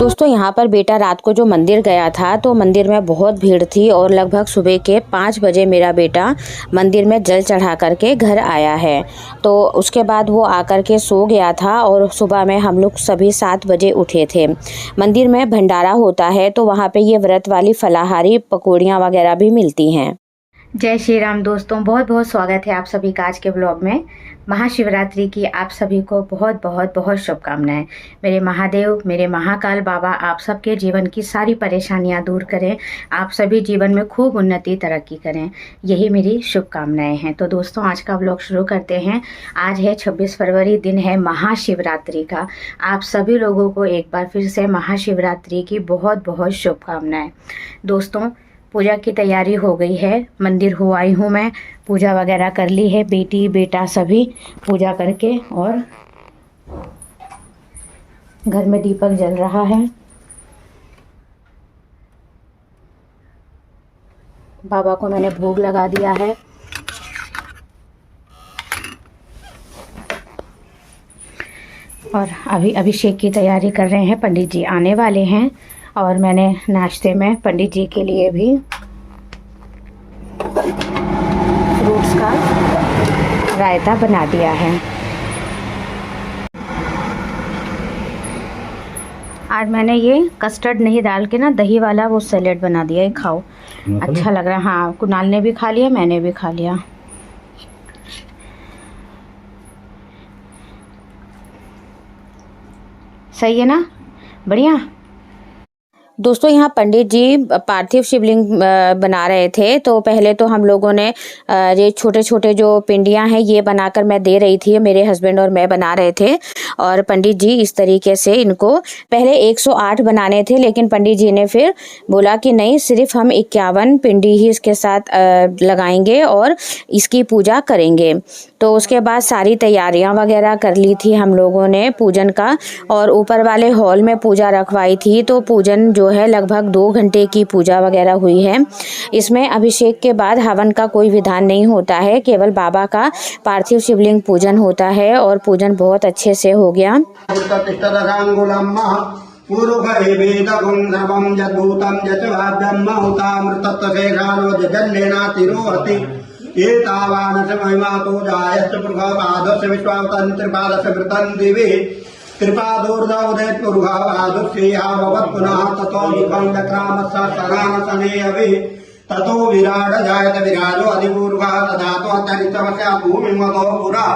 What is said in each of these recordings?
दोस्तों यहाँ पर बेटा रात को जो मंदिर गया था तो मंदिर में बहुत भीड़ थी और लगभग सुबह के 5 बजे मेरा बेटा मंदिर में जल चढ़ा करके घर आया है। तो उसके बाद वो आकर के सो गया था और सुबह में हम लोग सभी 7 बजे उठे थे। मंदिर में भंडारा होता है तो वहाँ पे ये व्रत वाली फलाहारी पकौड़ियाँ वगैरह भी मिलती हैं। जय श्री राम दोस्तों, बहुत बहुत स्वागत है आप सभी का आज के ब्लॉग में। महाशिवरात्रि की आप सभी को बहुत बहुत बहुत शुभकामनाएं। मेरे महादेव, मेरे महाकाल बाबा आप सबके जीवन की सारी परेशानियां दूर करें, आप सभी जीवन में खूब उन्नति तरक्की करें, यही मेरी शुभकामनाएं हैं। तो दोस्तों आज का ब्लॉग शुरू करते हैं। आज है 26 फरवरी, दिन है महाशिवरात्रि का। आप सभी लोगों को एक बार फिर से महाशिवरात्रि की बहुत बहुत शुभकामनाएं। दोस्तों पूजा की तैयारी हो गई है, मंदिर हो आई हूँ मैं, पूजा वगैरह कर ली है, बेटी बेटा सभी पूजा करके, और घर में दीपक जल रहा है। बाबा को मैंने भोग लगा दिया है। और अभी अभिषेक की तैयारी कर रहे हैं, पंडित जी आने वाले हैं। और मैंने नाश्ते में पंडित जी के लिए भी फ्रूट्स का रायता बना दिया है। आज मैंने ये कस्टर्ड नहीं डाल के ना दही वाला वो सैलेड बना दिया है, खाओ अच्छा लग रहा है। हाँ, कुणाल ने भी खा लिया, मैंने भी खा लिया। सही है ना, बढ़िया। दोस्तों यहाँ पंडित जी पार्थिव शिवलिंग बना रहे थे तो पहले तो हम लोगों ने ये छोटे छोटे जो पिंडियाँ हैं ये बनाकर मैं दे रही थी, मेरे हस्बैंड और मैं बना रहे थे। और पंडित जी इस तरीके से इनको पहले 108 बनाने थे, लेकिन पंडित जी ने फिर बोला कि नहीं, सिर्फ हम 51 पिंडी ही इसके साथ लगाएंगे और इसकी पूजा करेंगे। तो उसके बाद सारी तैयारियां वगैरह कर ली थी हम लोगों ने पूजन का, और ऊपर वाले हॉल में पूजा रखवाई थी। तो पूजन जो है लगभग 2 घंटे की पूजा वगैरह हुई है। इसमें अभिषेक के बाद हवन का कोई विधान नहीं होता है, केवल बाबा का पार्थिव शिवलिंग पूजन होता है और पूजन बहुत अच्छे से हो गया। ततो विराट जायत विराजो अधिपूर्वा दधातो अतरितमस्या भूमिमतो पुरा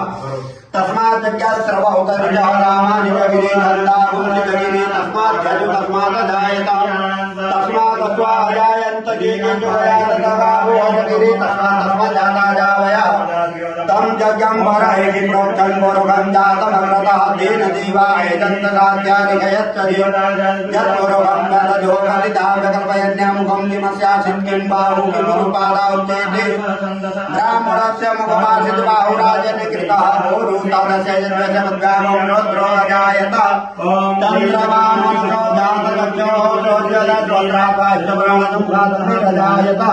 तस्मात् जग्यास्त्रवहुतरिजारामानिवगिरे नन्दाहुनिवगिरे तस्मात् जजु तस्मात् जायत तस्मात् अस्वा अजायन्त जीवजोयातगावो अजगिरे तस्मात् जाता जावया तम जज्ञं वरहेहि प्रोक्तं वरुगं जातमग्रतः तेन देवाय दन्तगात्यादिगयच्चरि यत्पुरुगं गतजो कलितागकल्पयन्यामुखं निमस्यासिं किं बाहु किमुपादा उच्यते ब्राह्मणस्य मुखमासित बाहुराजन् कृतः भूरूतस्य जन्मजमद्गामो रुद्रो अजायत चन्द्रमामनुषो जातकक्षो सोऽद्यदद्वन्द्रापाश्चब्राह्मणसुखादभिरजायत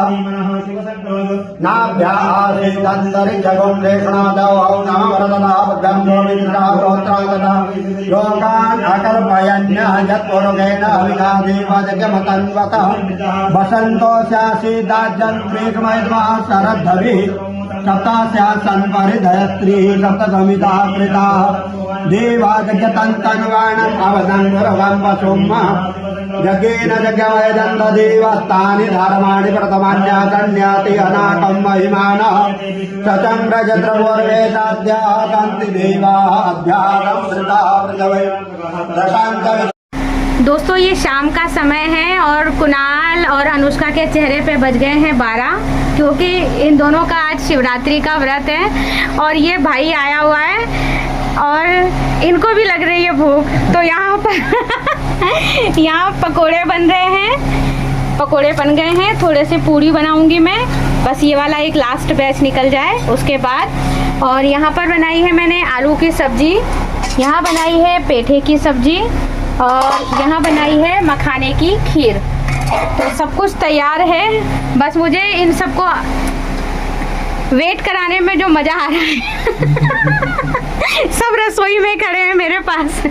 नाभ्यासीदन्तरिजगुं लेषणादौ नमवरदनाभ्यं गोविन्द्रागोत्रागता लोकान् अकल्पयन्यः यत्पुरुषेण विनादेवजगमतन्वतः वसन्तो स्यासीदाज्यन्त्रीकमयद्मः शरद्धविः सप्तास्यासन् परिधयत्रीः सप्तसमिता कृताः देवाजगतन्तन्वाणम् अवदन् गुरवं वसुम्मः यज्ञेन यज्ञमयजन्त देवस्तानि धर्माणि प्रथमान्याकन्याति अनाकं महिमानः चचन्द्रजद्रवोर्वेदाद्याः कान्ति देवाः अध्यागं धृताः प्रजवै रसान्त। दोस्तों ये शाम का समय है और कुणाल और अनुष्का के चेहरे पे बज गए हैं 12, क्योंकि इन दोनों का आज शिवरात्रि का व्रत है और ये भाई आया हुआ है और इनको भी लग रही है भूख। तो यहाँ पर यहाँ पकोड़े बन रहे हैं, पकोड़े बन गए हैं, थोड़े से पूरी बनाऊंगी मैं, बस ये वाला एक लास्ट बैच निकल जाए उसके बाद। और यहाँ पर बनाई है मैंने आलू की सब्जी, यहाँ बनाई है पेठे की सब्जी और यहाँ बनाई है मखाने की खीर। तो सब कुछ तैयार है, बस मुझे इन सबको वेट कराने में जो मज़ा आ रहा है सब रसोई में खड़े हैं मेरे पास।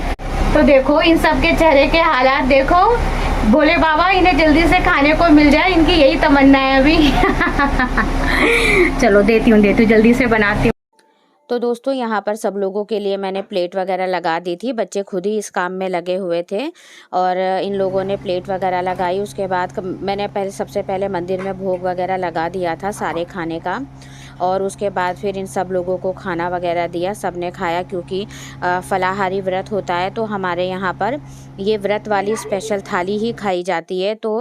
तो देखो इन सब के चेहरे के हालात देखो। भोले बाबा इन्हें जल्दी से खाने को मिल जाए, इनकी यही तमन्ना है अभी। चलो देती हूँ जल्दी से बनाती हूँ। तो दोस्तों यहाँ पर सब लोगों के लिए मैंने प्लेट वगैरह लगा दी थी। बच्चे खुद ही इस काम में लगे हुए थे और इन लोगों ने प्लेट वगैरह लगाई। उसके बाद मैंने सबसे पहले मंदिर में भोग वगैरह लगा दिया था सारे खाने का, और उसके बाद फिर इन सब लोगों को खाना वगैरह दिया। सब ने खाया क्योंकि फलाहारी व्रत होता है, तो हमारे यहाँ पर ये व्रत वाली स्पेशल थाली ही खाई जाती है। तो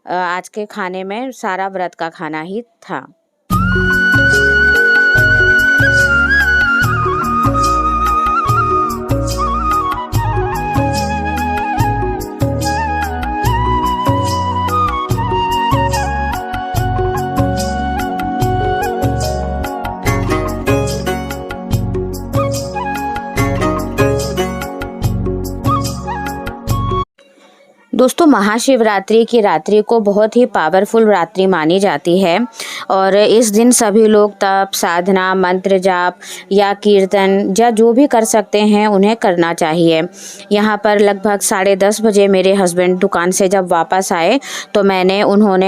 आज के खाने में सारा व्रत का खाना ही था। दोस्तों महाशिवरात्रि की रात्रि को बहुत ही पावरफुल रात्रि मानी जाती है और इस दिन सभी लोग तप, साधना, मंत्र जाप या कीर्तन या जो भी कर सकते हैं उन्हें करना चाहिए। यहाँ पर लगभग 10:30 बजे मेरे हस्बैंड दुकान से जब वापस आए तो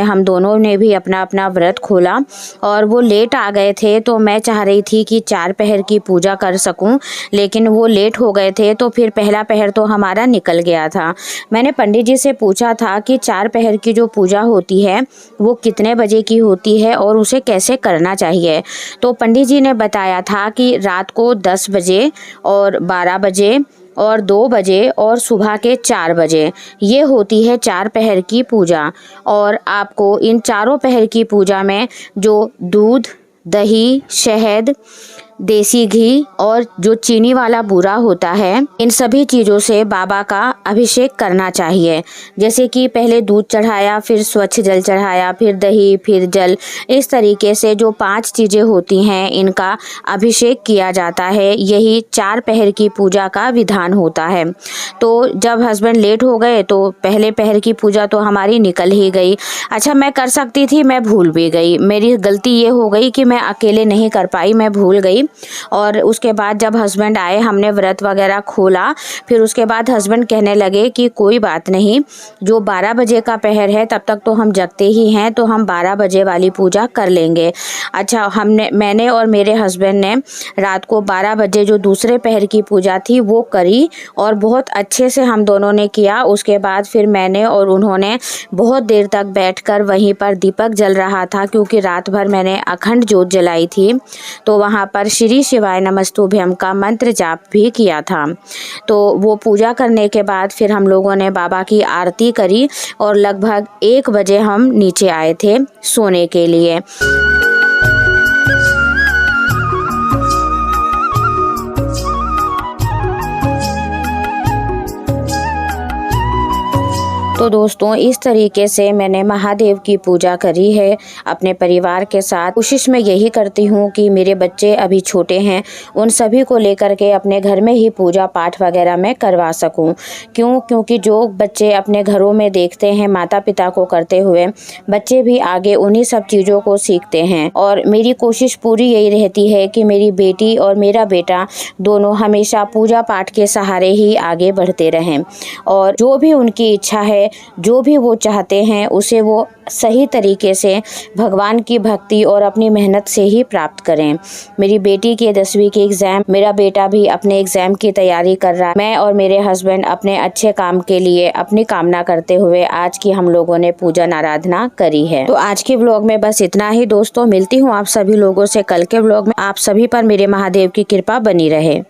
हम दोनों ने भी अपना अपना व्रत खोला और वो लेट आ गए थे। तो मैं चाह रही थी कि 4 पहर की पूजा कर सकूं, लेकिन वो लेट हो गए थे तो फिर पहला पहर तो हमारा निकल गया था। मैंने पंडित जी से पूछा था कि 4 पहर की जो पूजा होती है वो कितने बजे की होती है और उसे कैसे करना चाहिए। तो पंडित जी ने बताया था कि रात को 10 बजे और 12 बजे और 2 बजे और सुबह के 4 बजे ये होती है 4 पहर की पूजा। और आपको इन चारों पहर की पूजा में जो दूध, दही, शहद, देसी घी और जो चीनी वाला बूरा होता है, इन सभी चीज़ों से बाबा का अभिषेक करना चाहिए। जैसे कि पहले दूध चढ़ाया, फिर स्वच्छ जल चढ़ाया, फिर दही, फिर जल, इस तरीके से जो 5 चीज़ें होती हैं इनका अभिषेक किया जाता है। यही 4 पहर की पूजा का विधान होता है। तो जब हस्बैंड लेट हो गए तो पहले पहर की पूजा तो हमारी निकल ही गई। अच्छा, मैं कर सकती थी, मैं भूल भी गई। मेरी गलती ये हो गई कि मैं अकेले नहीं कर पाई, मैं भूल गई। और उसके बाद जब हस्बैंड आए हमने व्रत वगैरह खोला। फिर उसके बाद हस्बैंड कहने लगे कि कोई बात नहीं, जो 12 बजे का पहर है तब तक तो हम जगते ही हैं, तो हम 12 बजे वाली पूजा कर लेंगे। अच्छा, मैंने और मेरे हस्बैंड ने रात को 12 बजे जो दूसरे पहर की पूजा थी वो करी और बहुत अच्छे से हम दोनों ने किया। उसके बाद फिर मैंने और उन्होंने बहुत देर तक बैठकर वहीं पर दीपक जल रहा था, क्योंकि रात भर मैंने अखंड ज्योत जलाई थी। तो वहाँ पर श्री शिवाय नमस्तुभ्यम का मंत्र जाप भी किया था। तो वो पूजा करने के बाद फिर हम लोगों ने बाबा की आरती करी और लगभग 1 बजे हम नीचे आए थे सोने के लिए। तो दोस्तों इस तरीके से मैंने महादेव की पूजा करी है अपने परिवार के साथ। कोशिश मैं यही करती हूँ कि मेरे बच्चे अभी छोटे हैं, उन सभी को लेकर के अपने घर में ही पूजा पाठ वगैरह मैं करवा सकूँ। क्योंकि जो बच्चे अपने घरों में देखते हैं माता पिता को करते हुए, बच्चे भी आगे उन्हीं सब चीज़ों को सीखते हैं। और मेरी कोशिश पूरी यही रहती है कि मेरी बेटी और मेरा बेटा दोनों हमेशा पूजा पाठ के सहारे ही आगे बढ़ते रहें और जो भी उनकी इच्छा है, जो भी वो चाहते हैं, उसे वो सही तरीके से भगवान की भक्ति और अपनी मेहनत से ही प्राप्त करें। मेरी बेटी के 10वीं के एग्ज़ाम, मेरा बेटा भी अपने एग्ज़ाम की तैयारी कर रहा है। मैं और मेरे हस्बैंड अपने अच्छे काम के लिए अपनी कामना करते हुए आज की हम लोगों ने पूजन आराधना करी है। तो आज के व्लॉग में बस इतना ही दोस्तों। मिलती हूँ आप सभी लोगों से कल के व्लॉग में। आप सभी पर मेरे महादेव की कृपा बनी रहे।